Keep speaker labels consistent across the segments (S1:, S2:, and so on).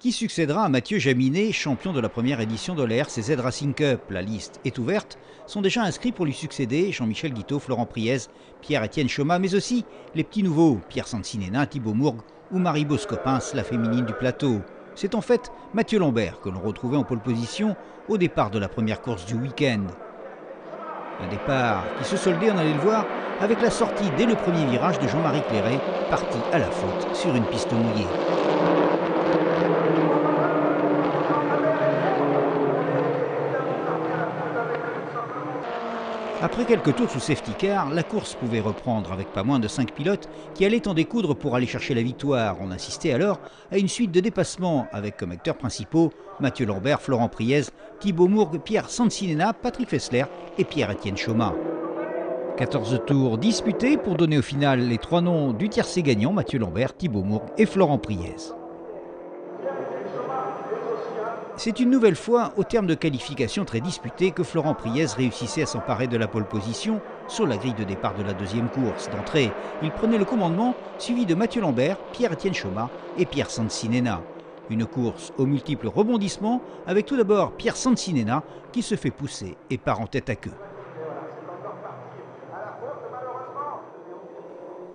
S1: Qui succédera à Mathieu Jaminet, champion de la première édition de la RCZ Racing Cup? La liste est ouverte. Sont déjà inscrits pour lui succéder Jean-Michel Guiteau, Florent Priez, Pierre-Étienne Choma, mais aussi les petits nouveaux, Pierre Sansinena, Thibaut Mourgue ou Marie Boscopins, la féminine du plateau. C'est en fait Mathieu Lambert que l'on retrouvait en pole position au départ de la première course du week-end. Un départ qui se soldait, on allait le voir, avec la sortie dès le premier virage de Jean-Marie Clairet, parti à la faute sur une piste mouillée. Après quelques tours sous safety car, la course pouvait reprendre avec pas moins de 5 pilotes qui allaient en découdre pour aller chercher la victoire. On assistait alors à une suite de dépassements avec comme acteurs principaux Mathieu Lambert, Florent Priez, Thibaut Mourgue, Pierre Sansinena, Patrick Fessler et Pierre-Étienne Choma. 14 tours disputés pour donner au final les 3 noms du tiercé gagnant, Mathieu Lambert, Thibaut Mourgue et Florent Priez. C'est une nouvelle fois, au terme de qualifications très disputées, que Florent Priez réussissait à s'emparer de la pole position sur la grille de départ de la deuxième course. D'entrée, il prenait le commandement, suivi de Mathieu Lambert, Pierre-Étienne Choma et Pierre Sansinena. Une course aux multiples rebondissements, avec tout d'abord Pierre Sansinena qui se fait pousser et part en tête à queue.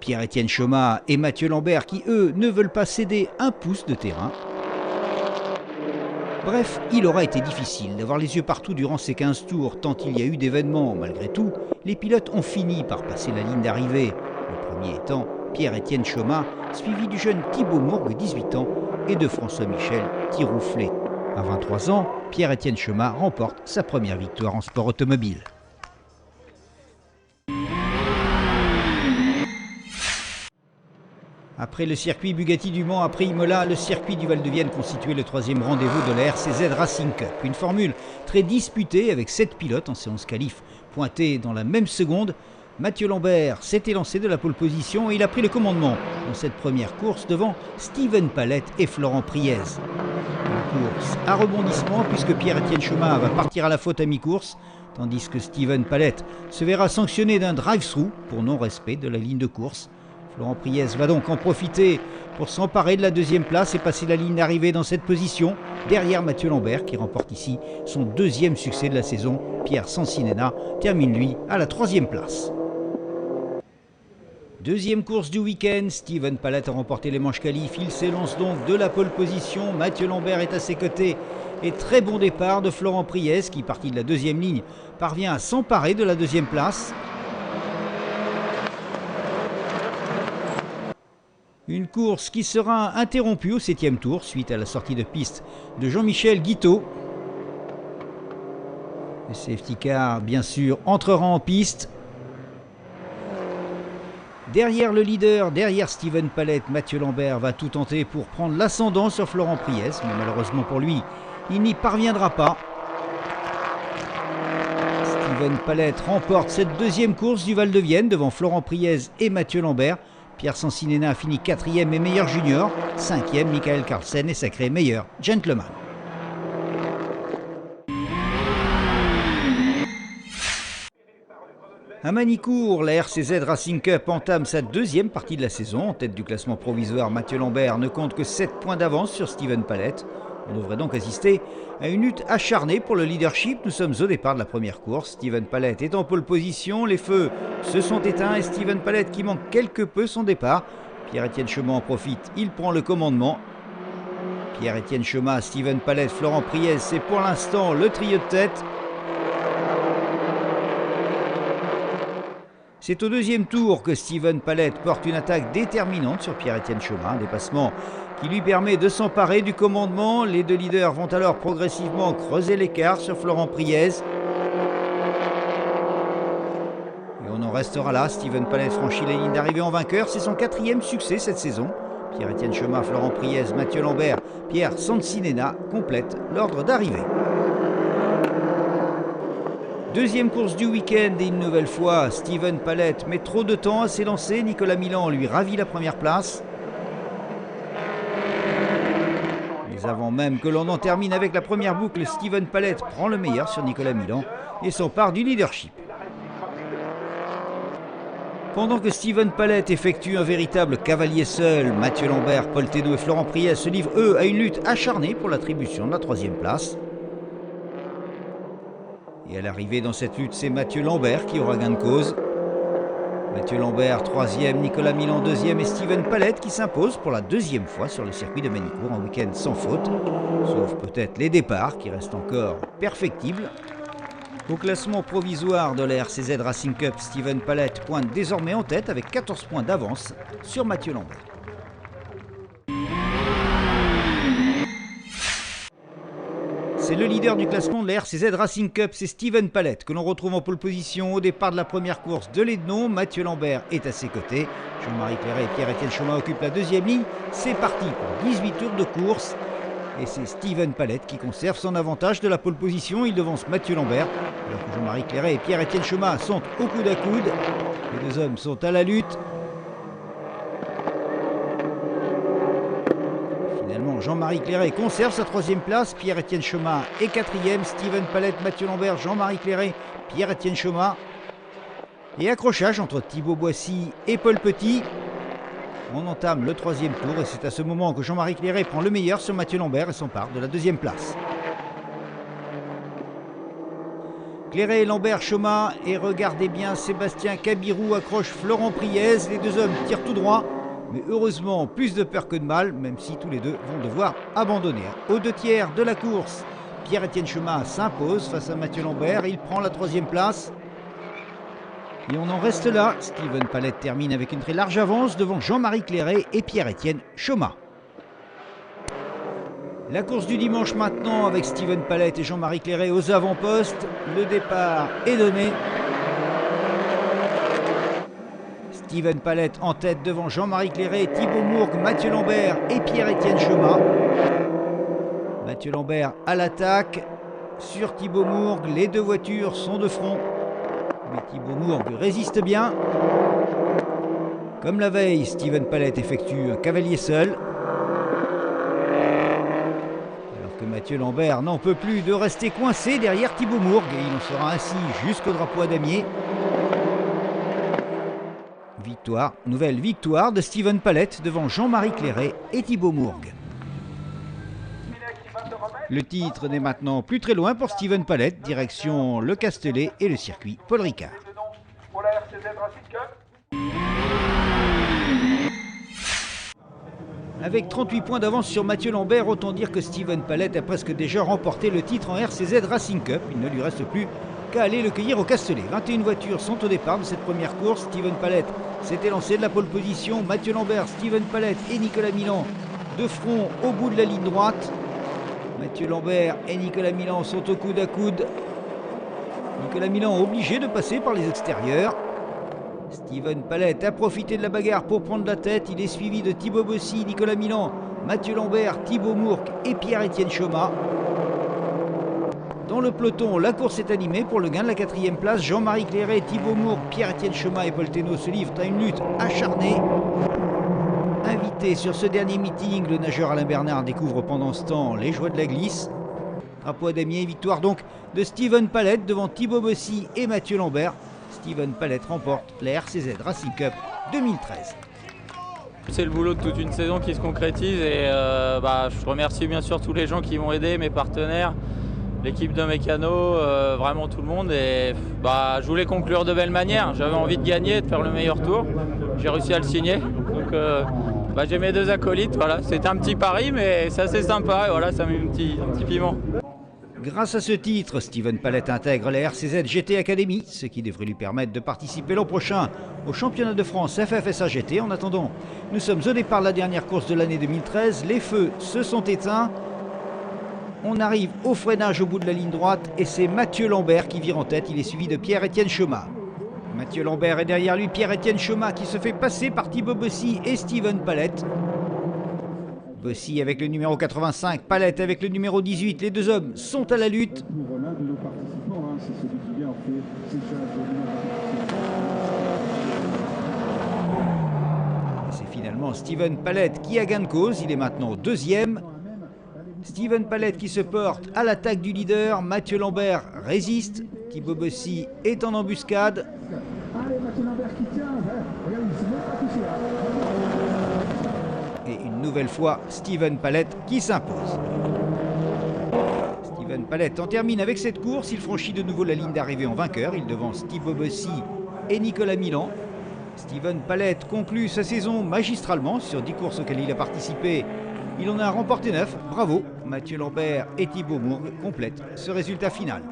S1: Pierre-Étienne Choma et Mathieu Lambert qui, eux, ne veulent pas céder un pouce de terrain. Bref, il aura été difficile d'avoir les yeux partout durant ces 15 tours, tant il y a eu d'événements. Malgré tout, les pilotes ont fini par passer la ligne d'arrivée. Le premier étant Pierre-Étienne Choma, suivi du jeune Thibaut Mourgue, 18 ans, et de François-Michel Tirouflet. À 23 ans, Pierre-Étienne Choma remporte sa première victoire en sport automobile. Après le circuit Bugatti du Mans, après Imola, le circuit du Val-de-Vienne constituait le troisième rendez-vous de la RCZ Racing Cup. Une formule très disputée avec 7 pilotes en séance qualif pointés dans la même seconde. Mathieu Lambert s'était lancé de la pole position et il a pris le commandement dans cette première course devant Steven Palette et Florent Priez. Une course à rebondissement puisque Pierre-Étienne Choma va partir à la faute à mi-course, tandis que Steven Palette se verra sanctionné d'un drive-through pour non-respect de la ligne de course. Florent Priez va donc en profiter pour s'emparer de la deuxième place et passer la ligne d'arrivée dans cette position, derrière Mathieu Lambert qui remporte ici son deuxième succès de la saison. Pierre Sansinena termine lui à la 3e place. Deuxième course du week-end, Steven Palette a remporté les manches qualif. Il s'élance donc de la pole position. Mathieu Lambert est à ses côtés. Et très bon départ de Florent Priez qui, parti de la deuxième ligne, parvient à s'emparer de la deuxième place. Une course qui sera interrompue au 7e tour suite à la sortie de piste de Jean-Michel Guiteau. Le safety car, bien sûr, entrera en piste. Derrière le leader, derrière Steven Palette, Mathieu Lambert va tout tenter pour prendre l'ascendant sur Florent Priez, mais malheureusement pour lui, il n'y parviendra pas. Steven Palette remporte cette deuxième course du Val-de-Vienne devant Florent Priez et Mathieu Lambert. Pierre Sansinena a fini 4e et meilleur junior. 5e, Michael Carlsen est sacré meilleur gentleman. À Manicourt, la RCZ Racing Cup entame sa deuxième partie de la saison. En tête du classement provisoire, Mathieu Lambert ne compte que 7 points d'avance sur Steven Palette. On devrait donc assister à une lutte acharnée pour le leadership. Nous sommes au départ de la première course. Steven Palette est en pole position. Les feux se sont éteints et Steven Palette qui manque quelque peu son départ. Pierre-Étienne Choma en profite. Il prend le commandement. Pierre-Étienne Choma, Steven Palette, Florent Priez, c'est pour l'instant le trio de tête. C'est au deuxième tour que Steven Palette porte une attaque déterminante sur Pierre-Étienne Choma, un dépassement qui lui permet de s'emparer du commandement. Les deux leaders vont alors progressivement creuser l'écart sur Florent Priez. Et on en restera là. Steven Palette franchit la ligne d'arrivée en vainqueur. C'est son 4e succès cette saison. Pierre-Étienne Choma, Florent Priez, Mathieu Lambert, Pierre Sansinena complètent l'ordre d'arrivée. Deuxième course du week-end et une nouvelle fois, Steven Palette met trop de temps à s'élancer. Nicolas Milan lui ravit la première place. Mais avant même que l'on en termine avec la première boucle, Steven Palette prend le meilleur sur Nicolas Milan et s'empare du leadership. Pendant que Steven Palette effectue un véritable cavalier seul, Mathieu Lambert, Paul Thénault et Florent Priez se livrent eux à une lutte acharnée pour l'attribution de la 3e place. Et à l'arrivée dans cette lutte, c'est Mathieu Lambert qui aura gain de cause. Mathieu Lambert 3e, Nicolas Milan 2e et Steven Palette qui s'impose pour la 2e fois sur le circuit de Magny-Cours en week-end sans faute, sauf peut-être les départs qui restent encore perfectibles. Au classement provisoire de la RCZ Racing Cup, Steven Palette pointe désormais en tête avec 14 points d'avance sur Mathieu Lambert. C'est le leader du classement de la RCZ Racing Cup, c'est Steven Palette que l'on retrouve en pole position au départ de la première course de l'Ednon. Mathieu Lambert est à ses côtés. Jean-Marie Clairet et Pierre-Étienne Choma occupent la 2e ligne. C'est parti pour 18 tours de course. Et c'est Steven Palette qui conserve son avantage de la pole position. Il devance Mathieu Lambert, alors que Jean-Marie Clairet et Pierre-Étienne Choma sont au coude à coude. Les deux hommes sont à la lutte. Finalement, Jean-Marie Clairet conserve sa 3e place. Pierre-Étienne Choma est 4e. Steven Palette, Mathieu Lambert, Jean-Marie Clairet, Pierre-Étienne Choma. Et accrochage entre Thibaut Boissy et Paul Petit. On entame le 3e tour et c'est à ce moment que Jean-Marie Clairet prend le meilleur sur Mathieu Lambert et s'empare de la 2e place. Clairet, Lambert, Choma et regardez bien, Sébastien Cabirou accroche Florent Priez. Les deux hommes tirent tout droit, mais heureusement plus de peur que de mal, même si tous les deux vont devoir abandonner. Aux 2 tiers de la course, Pierre-Étienne Choma s'impose face à Mathieu Lambert. Il prend la 3e place. Et on en reste là. Steven Palette termine avec une très large avance devant Jean-Marie Clairet et Pierre-Étienne Choma. La course du dimanche maintenant avec Steven Palette et Jean-Marie Clairet aux avant-postes. Le départ est donné. Steven Palette en tête devant Jean-Marie Clairet, Thibaut Mourgue, Mathieu Lambert et Pierre-Étienne Choma. Mathieu Lambert à l'attaque. Sur Thibaut Mourgue, les 2 voitures sont de front. Mais Thibaut Mourgue résiste bien. Comme la veille, Steven Palette effectue un cavalier seul. Alors que Mathieu Lambert n'en peut plus de rester coincé derrière Thibaut Mourgue. Et il en sera ainsi jusqu'au drapeau à damier. Nouvelle victoire de Steven Palette devant Jean-Marie Clairet et Thibaut Mourgue. Le titre n'est maintenant plus très loin pour Steven Palette, direction le Castellet et le circuit Paul Ricard. Avec 38 points d'avance sur Mathieu Lambert, autant dire que Steven Palette a presque déjà remporté le titre en RCZ Racing Cup. Il ne lui reste plus qu'à aller le cueillir au Castellet. 21 voitures sont au départ de cette première course. Steven Palette s'était lancé de la pole position. Mathieu Lambert, Steven Palette et Nicolas Milan de front au bout de la ligne droite. Mathieu Lambert et Nicolas Milan sont au coude à coude. Nicolas Milan obligé de passer par les extérieurs. Steven Palette a profité de la bagarre pour prendre la tête. Il est suivi de Thibaut Bossy, Nicolas Milan, Mathieu Lambert, Thibaut Mourgue et Pierre-Étienne Choma. Dans le peloton, la course est animée pour le gain de la 4e place. Jean-Marie Clairet, Thibaut Mourgue, Pierre-Étienne Choma et Paul Thénault se livrent à une lutte acharnée. Invité sur ce dernier meeting, le nageur Alain Bernard découvre pendant ce temps les joies de la glisse. Drapeau à damier, victoire donc de Steven Palette devant Thibaut Bossy et Mathieu Lambert. Steven Palette remporte la RCZ Racing Cup 2013.
S2: C'est le boulot de toute une saison qui se concrétise et je remercie bien sûr tous les gens qui m'ont aidé, mes partenaires, l'équipe de mécano, vraiment tout le monde. Et je voulais conclure de belle manière. J'avais envie de gagner, de faire le meilleur tour. J'ai réussi à le signer. Donc j'ai mes 2 acolytes. Voilà. C'était un petit pari, mais c'est assez sympa. Et voilà, ça met un petit piment.
S1: Grâce à ce titre, Steven Palette intègre la RCZ GT Academy, ce qui devrait lui permettre de participer l'an prochain au championnat de France FFSA GT. En attendant, nous sommes au départ de la dernière course de l'année 2013. Les feux se sont éteints. On arrive au freinage au bout de la ligne droite et c'est Mathieu Lambert qui vire en tête. Il est suivi de Pierre-Étienne Choma. Mathieu Lambert est derrière lui, Pierre-Étienne Choma qui se fait passer par Thibaut Bossy et Steven Palette. Bossy avec le numéro 85, Palette avec le numéro 18. Les 2 hommes sont à la lutte. C'est finalement Steven Palette qui a gain de cause. Il est maintenant 2e. Steven Palette qui se porte à l'attaque du leader. Mathieu Lambert résiste. Thibaut Bossy est en embuscade.
S3: Allez, Mathieu Lambert qui tient.
S1: Et une nouvelle fois, Steven Palette qui s'impose. Steven Palette en termine avec cette course. Il franchit de nouveau la ligne d'arrivée en vainqueur. Il devance Thibaut Bossy et Nicolas Milan. Steven Palette conclut sa saison magistralement sur 10 courses auxquelles il a participé. Il en a remporté 9. Bravo. Mathieu Lambert et Thibaut Mourgue complètent ce résultat final.